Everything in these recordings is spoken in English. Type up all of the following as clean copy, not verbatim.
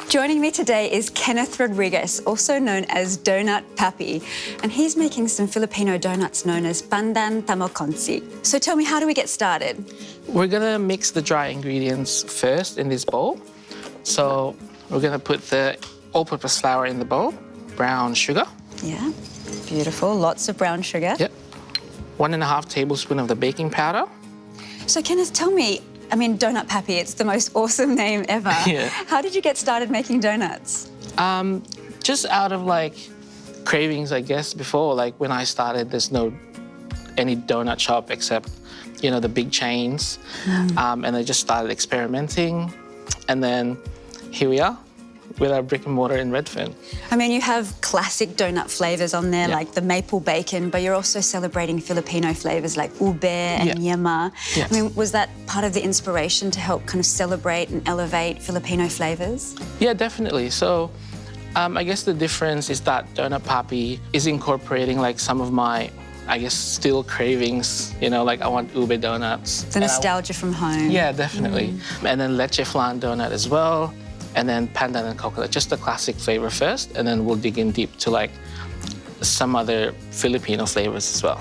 Joining me today is Kenneth Rodriguez, also known as Donut Papi, and he's making some Filipino donuts known as Pandan Tamokonsi. So tell me, how do we get started? We're gonna mix the dry ingredients first in this bowl. So we're gonna put the all-purpose flour in the bowl, brown sugar. Yeah, beautiful, lots of brown sugar. Yep. 1.5 tablespoons of the baking powder. So Kenneth, tell me, I mean, Donut Papi, it's the most awesome name ever. Yeah. How did you get started making donuts? Just out of like cravings, I guess. Before, like when I started, there's no any donut shop except, you know, the big chains. And I just started experimenting. And then here we are with our brick and mortar in Redfern. I mean, you have classic donut flavours on there, like the maple bacon, but you're also celebrating Filipino flavours like ube and yema. Yeah. I mean, was that part of the inspiration to help kind of celebrate and elevate Filipino flavours? Yeah, definitely. So I guess the difference is that Donut Papi is incorporating like some of my, I guess, still cravings. You know, like I want ube donuts. The nostalgia from home. Yeah, definitely. And then leche flan donut as well. And then pandan and coconut, just the classic flavor first, and then we'll dig in deep to like some other Filipino flavors as well.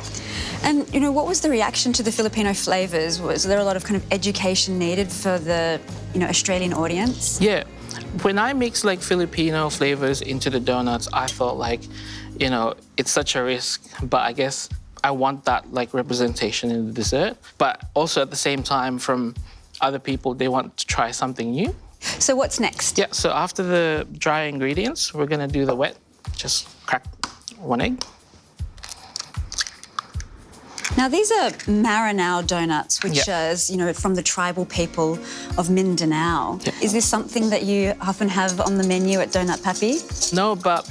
And, you know, what was the reaction to the Filipino flavours? Was there a lot of kind of education needed for the, you know, Australian audience? Yeah. When I mix like Filipino flavors into the donuts, I felt like, you know, it's such a risk, but I guess I want that like representation in the dessert. But also at the same time, from other people, they want to try something new. So what's next? Yeah, so after the dry ingredients, we're gonna do the wet. Just crack 1 egg. Now, these are Mindanao donuts, which is, you know, from the tribal people of Mindanao. Yeah. Is this something that you often have on the menu at Donut Papi? No, but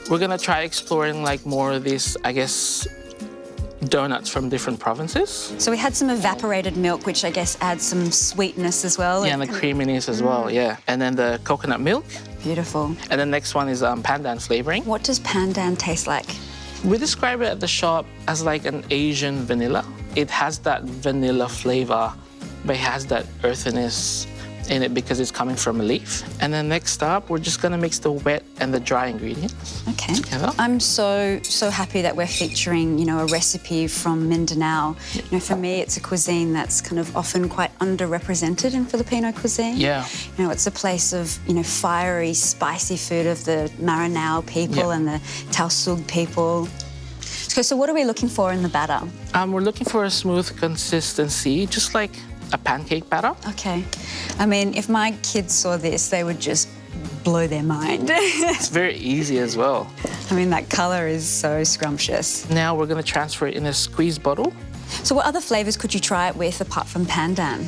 we're gonna try exploring like more of these, I guess, donuts from different provinces. So we had some evaporated milk, which I guess adds some sweetness as well. Yeah, and the creaminess as well, yeah. And then the coconut milk. Beautiful. And the next one is pandan flavoring. What does pandan taste like? We describe it at the shop as like an Asian vanilla. It has that vanilla flavor, but it has that earthiness in it because it's coming from a leaf. And then next up, we're just gonna mix the wet and the dry ingredients together. I'm so happy that we're featuring, you know, a recipe from Mindanao. You know, for me, it's a cuisine that's kind of often quite underrepresented in Filipino cuisine. Yeah. You know, it's a place of, you know, fiery, spicy food of the Mindanao people and the Tausug people. So what are we looking for in the batter? We're looking for a smooth consistency, just like a pancake batter. Okay. I mean, if my kids saw this, they would just blow their mind. It's very easy as well. I mean, that colour is so scrumptious. Now we're going to transfer it in a squeeze bottle. So what other flavours could you try it with apart from pandan?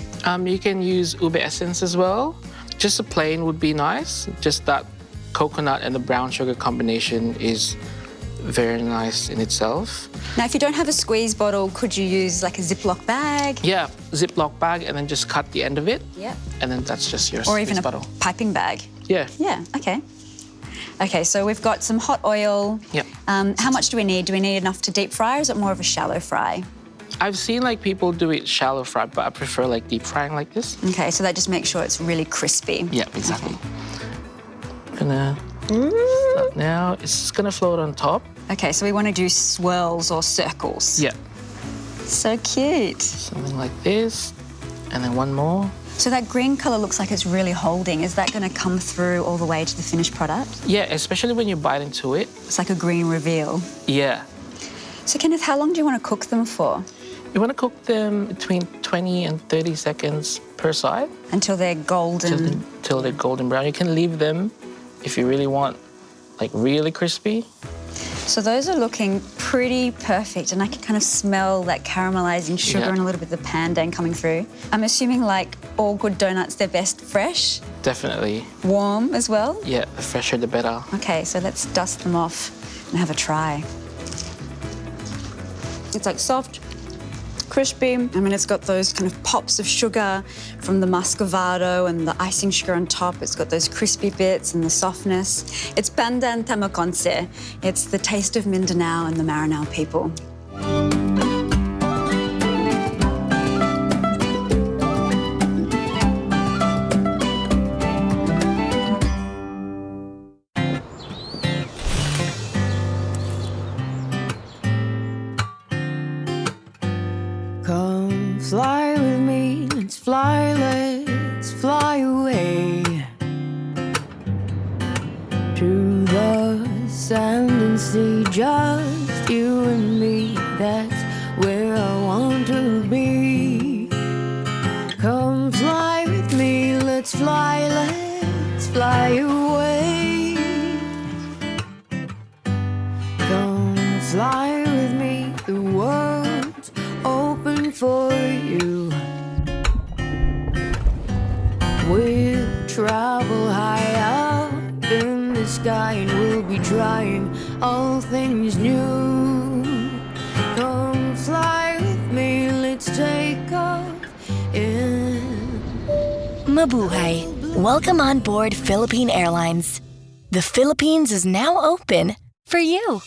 You can use ube essence as well. Just a plain would be nice. Just that coconut and the brown sugar combination is very nice in itself. Now, if you don't have a squeeze bottle, could you use like a Ziploc bag? Yeah, Ziploc bag and then just cut the end of it. Yeah. And then that's just your Or even squeeze a bottle. piping bag. Yeah. Yeah, okay. Okay, so we've got some hot oil. Yep. How much do we need? Do we need enough to deep fry or is it more of a shallow fry? I've seen like people do it shallow fry, but I prefer like deep frying like this. Okay, so that just makes sure it's really crispy. Yeah, exactly. Gonna start now. It's just gonna float on top. Okay, so we want to do swirls or circles. Yeah. So cute. Something like this. And then one more. So that green colour looks like it's really holding. Is that going to come through all the way to the finished product? Yeah, especially when you bite into it. It's like a green reveal. Yeah. So Kenneth, how long do you want to cook them for? You want to cook them between 20 and 30 seconds per side. Until they're golden. Till they're golden brown. You can leave them if you really want, like really crispy. So those are looking pretty perfect, and I can kind of smell that caramelizing sugar and a little bit of the pandan coming through. I'm assuming, like all good donuts, they're best fresh? Definitely. Warm as well? Yeah, the fresher the better. Okay, so let's dust them off and have a try. It's like soft, crispy. I mean, it's got those kind of pops of sugar from the muscovado and the icing sugar on top. It's got those crispy bits and the softness. It's Pandan Tamokonsi. It's the taste of Mindanao and the Mindanao people. sand and sea, just you and me. That's where I want to be. Come fly with me, let's fly away. Come fly with me, the world's open for you. We'll travel high up in the sky, and we'll be trying all things new. Come fly with me, let's take off in. Mabuhay. Welcome on board Philippine Airlines. The Philippines is now open for you.